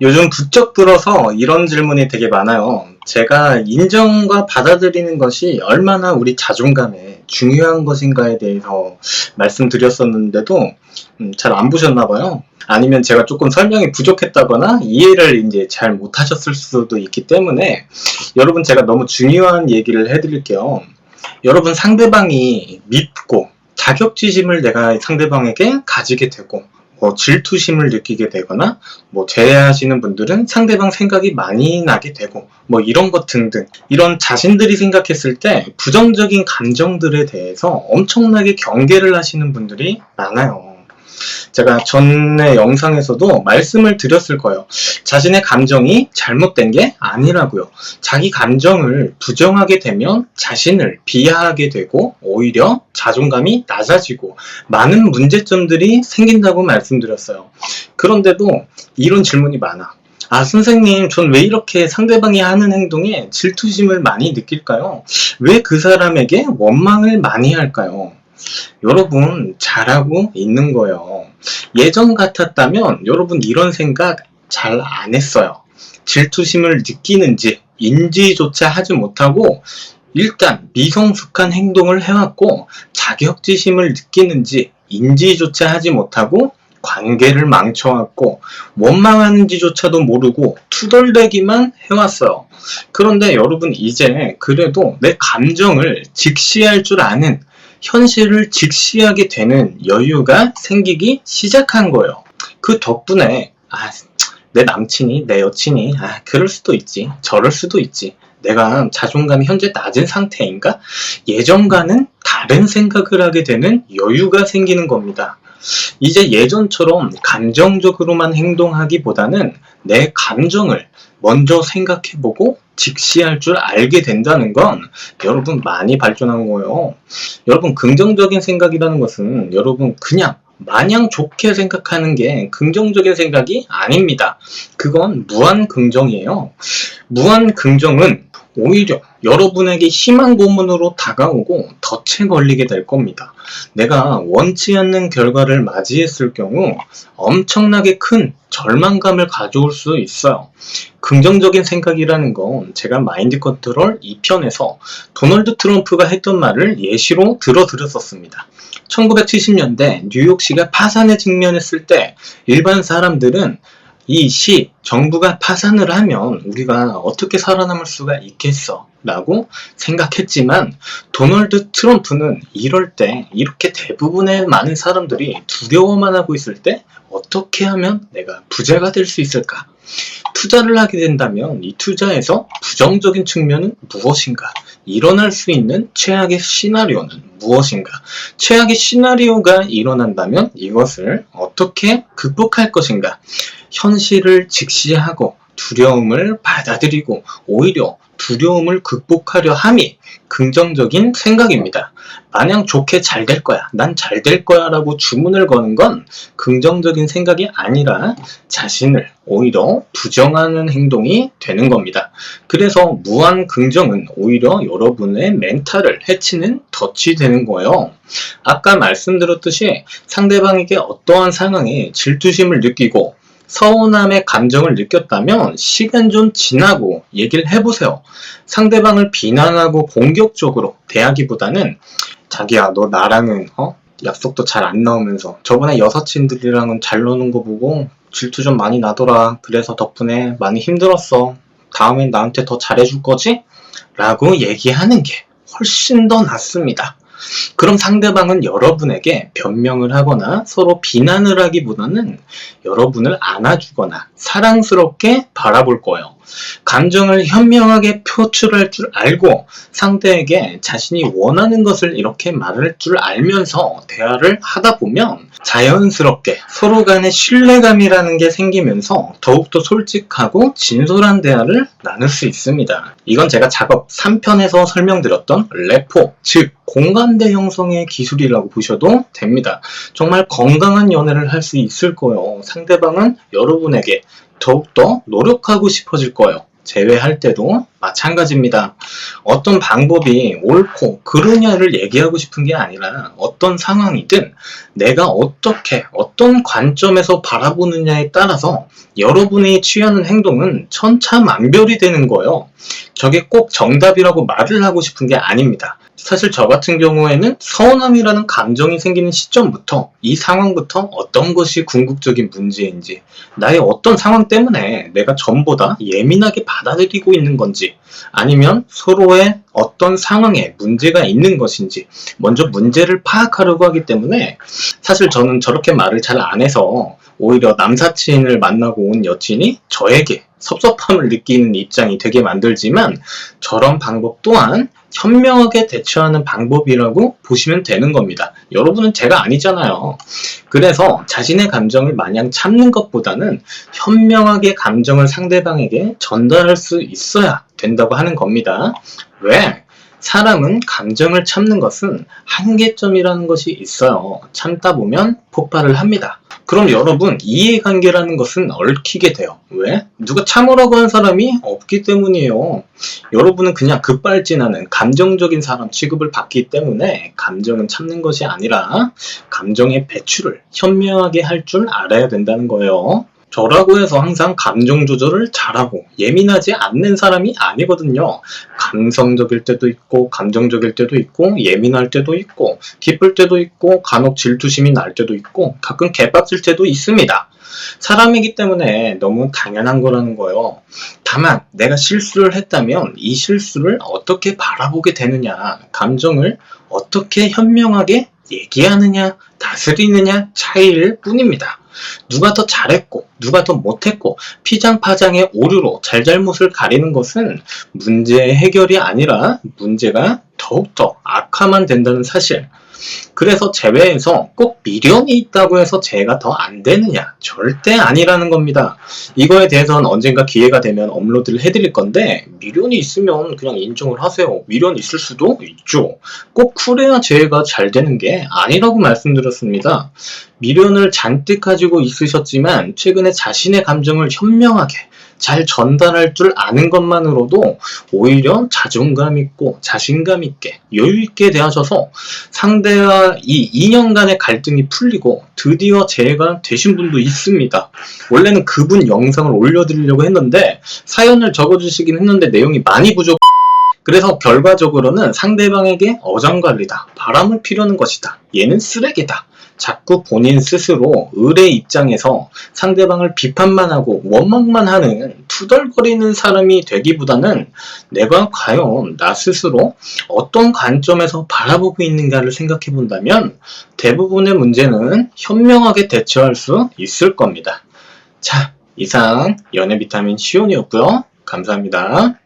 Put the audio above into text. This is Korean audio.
요즘 부쩍 들어서 이런 질문이 되게 많아요. 제가 인정과 받아들이는 것이 얼마나 우리 자존감에 중요한 것인가에 대해서 말씀드렸었는데도 잘 안 보셨나 봐요. 아니면 제가 조금 설명이 부족했다거나 이해를 이제 잘 못하셨을 수도 있기 때문에 여러분 제가 너무 중요한 얘기를 해드릴게요. 여러분 상대방이 믿고 자격지심을 내가 상대방에게 가지게 되고 질투심을 느끼게 되거나 제외하시는 분들은 상대방 생각이 많이 나게 되고 이런 것 등등 이런 자신들이 생각했을 때 부정적인 감정들에 대해서 엄청나게 경계를 하시는 분들이 많아요. 제가 전에 영상에서도 말씀을 드렸을 거예요. 자신의 감정이 잘못된 게 아니라고요. 자기 감정을 부정하게 되면 자신을 비하하게 되고 오히려 자존감이 낮아지고 많은 문제점들이 생긴다고 말씀드렸어요. 그런데도 이런 질문이 많아. 선생님, 전 왜 이렇게 상대방이 하는 행동에 질투심을 많이 느낄까요? 왜 그 사람에게 원망을 많이 할까요? 여러분, 잘하고 있는 거예요. 예전 같았다면 여러분 이런 생각 잘 안 했어요. 질투심을 느끼는지 인지조차 하지 못하고 일단 미성숙한 행동을 해왔고 자격지심을 느끼는지 인지조차 하지 못하고 관계를 망쳐왔고 원망하는지조차도 모르고 투덜대기만 해왔어요. 그런데 여러분 이제 그래도 내 감정을 직시할 줄 아는 현실을 직시하게 되는 여유가 생기기 시작한 거예요. 그 덕분에 내 남친이 내 여친이 그럴 수도 있지 저럴 수도 있지 내가 자존감이 현재 낮은 상태인가? 예전과는 다른 생각을 하게 되는 여유가 생기는 겁니다. 이제 예전처럼 감정적으로만 행동하기보다는 내 감정을 먼저 생각해보고 직시할 줄 알게 된다는 건 여러분 많이 발전한 거예요. 여러분 긍정적인 생각이라는 것은 여러분 그냥 마냥 좋게 생각하는 게 긍정적인 생각이 아닙니다. 그건 무한 긍정이에요. 무한 긍정은 오히려 여러분에게 희망 고문으로 다가오고 덫에 걸리게 될 겁니다. 내가 원치 않는 결과를 맞이했을 경우 엄청나게 큰 절망감을 가져올 수 있어요. 긍정적인 생각이라는 건 제가 마인드 컨트롤 2편에서 도널드 트럼프가 했던 말을 예시로 들어드렸었습니다. 1970년대 뉴욕시가 파산에 직면했을 때 일반 사람들은 정부가 파산을 하면 우리가 어떻게 살아남을 수가 있겠어? 라고 생각했지만 도널드 트럼프는 이럴 때 이렇게 대부분의 많은 사람들이 두려워만 하고 있을 때 어떻게 하면 내가 부자가 될 수 있을까? 투자를 하게 된다면 이 투자에서 부정적인 측면은 무엇인가? 일어날 수 있는 최악의 시나리오는 무엇인가? 최악의 시나리오가 일어난다면 이것을 어떻게 극복할 것인가? 현실을 직시하고 두려움을 받아들이고 오히려 두려움을 극복하려 함이 긍정적인 생각입니다. 마냥 좋게 잘 될 거야, 난 잘 될 거야 라고 주문을 거는 건 긍정적인 생각이 아니라 자신을 오히려 부정하는 행동이 되는 겁니다. 그래서 무한 긍정은 오히려 여러분의 멘탈을 해치는 덫이 되는 거예요. 아까 말씀드렸듯이 상대방에게 어떠한 상황에 질투심을 느끼고 서운함의 감정을 느꼈다면 시간 좀 지나고 얘기를 해보세요. 상대방을 비난하고 공격적으로 대하기보다는 자기야 너 나랑은 약속도 잘 안 나오면서 저번에 여사친들이랑은 잘 노는 거 보고 질투 좀 많이 나더라. 그래서 덕분에 많이 힘들었어. 다음엔 나한테 더 잘해줄 거지? 라고 얘기하는 게 훨씬 더 낫습니다. 그럼 상대방은 여러분에게 변명을 하거나 서로 비난을 하기보다는 여러분을 안아주거나 사랑스럽게 바라볼 거예요. 감정을 현명하게 표출할 줄 알고 상대에게 자신이 원하는 것을 이렇게 말할 줄 알면서 대화를 하다 보면 자연스럽게 서로 간의 신뢰감이라는 게 생기면서 더욱더 솔직하고 진솔한 대화를 나눌 수 있습니다. 이건 제가 작업 3편에서 설명드렸던 레포, 즉 공감대 형성의 기술이라고 보셔도 됩니다. 정말 건강한 연애를 할 수 있을 거예요. 상대방은 여러분에게 더욱더 노력하고 싶어질 거예요. 제외할 때도 마찬가지입니다. 어떤 방법이 옳고 그르냐를 얘기하고 싶은 게 아니라 어떤 상황이든 내가 어떻게 어떤 관점에서 바라보느냐에 따라서 여러분이 취하는 행동은 천차만별이 되는 거예요. 저게 꼭 정답이라고 말을 하고 싶은 게 아닙니다. 사실 저 같은 경우에는 서운함이라는 감정이 생기는 시점부터 이 상황부터 어떤 것이 궁극적인 문제인지, 나의 어떤 상황 때문에 내가 전보다 예민하게 받아들이고 있는 건지, 아니면 서로의 어떤 상황에 문제가 있는 것인지 먼저 문제를 파악하려고 하기 때문에, 사실 저는 저렇게 말을 잘 안 해서 오히려 남사친을 만나고 온 여친이 저에게 섭섭함을 느끼는 입장이 되게 만들지만, 저런 방법 또한 현명하게 대처하는 방법이라고 보시면 되는 겁니다. 여러분은 제가 아니잖아요. 그래서 자신의 감정을 마냥 참는 것보다는 현명하게 감정을 상대방에게 전달할 수 있어야 된다고 하는 겁니다. 왜? 사람은 감정을 참는 것은 한계점이라는 것이 있어요. 참다 보면 폭발을 합니다. 그럼 여러분, 이해관계라는 것은 얽히게 돼요. 왜? 누가 참으라고 한 사람이 없기 때문이에요. 여러분은 그냥 급발진하는 감정적인 사람 취급을 받기 때문에 감정은 참는 것이 아니라 감정의 배출을 현명하게 할 줄 알아야 된다는 거예요. 저라고 해서 항상 감정 조절을 잘하고 예민하지 않는 사람이 아니거든요. 감성적일 때도 있고 감정적일 때도 있고 예민할 때도 있고 기쁠 때도 있고 간혹 질투심이 날 때도 있고 가끔 개빡칠 때도 있습니다. 사람이기 때문에 너무 당연한 거라는 거예요. 다만 내가 실수를 했다면 이 실수를 어떻게 바라보게 되느냐, 감정을 어떻게 현명하게 얘기하느냐, 다스리느냐 차이일 뿐입니다. 누가 더 잘했고 누가 더 못했고 피장파장의 오류로 잘잘못을 가리는 것은 문제의 해결이 아니라 문제가 더욱더 악화만 된다는 사실. 그래서 재회에서 꼭 미련이 있다고 해서 재회가 더 안 되느냐? 절대 아니라는 겁니다. 이거에 대해서는 언젠가 기회가 되면 업로드를 해드릴 건데, 미련이 있으면 그냥 인정을 하세요. 미련이 있을 수도 있죠. 꼭 쿨해야 재회가 잘 되는 게 아니라고 말씀드렸습니다. 미련을 잔뜩 가지고 있으셨지만 최근에 자신의 감정을 현명하게 잘 전달할 줄 아는 것만으로도 오히려 자존감 있고 자신감 있게 여유 있게 대하셔서 상대와 이 2년 간의 갈등이 풀리고 드디어 재해가 되신 분도 있습니다. 원래는 그분 영상을 올려드리려고 했는데 사연을 적어주시긴 했는데 내용이 많이 부족. 그래서 결과적으로는 상대방에게 어장관리다, 바람을 피려는 것이다, 얘는 쓰레기다, 자꾸 본인 스스로 을의 입장에서 상대방을 비판만 하고 원망만 하는 투덜거리는 사람이 되기보다는 내가 과연 나 스스로 어떤 관점에서 바라보고 있는가를 생각해 본다면 대부분의 문제는 현명하게 대처할 수 있을 겁니다. 자, 이상 연애 비타민 시온이었고요. 감사합니다.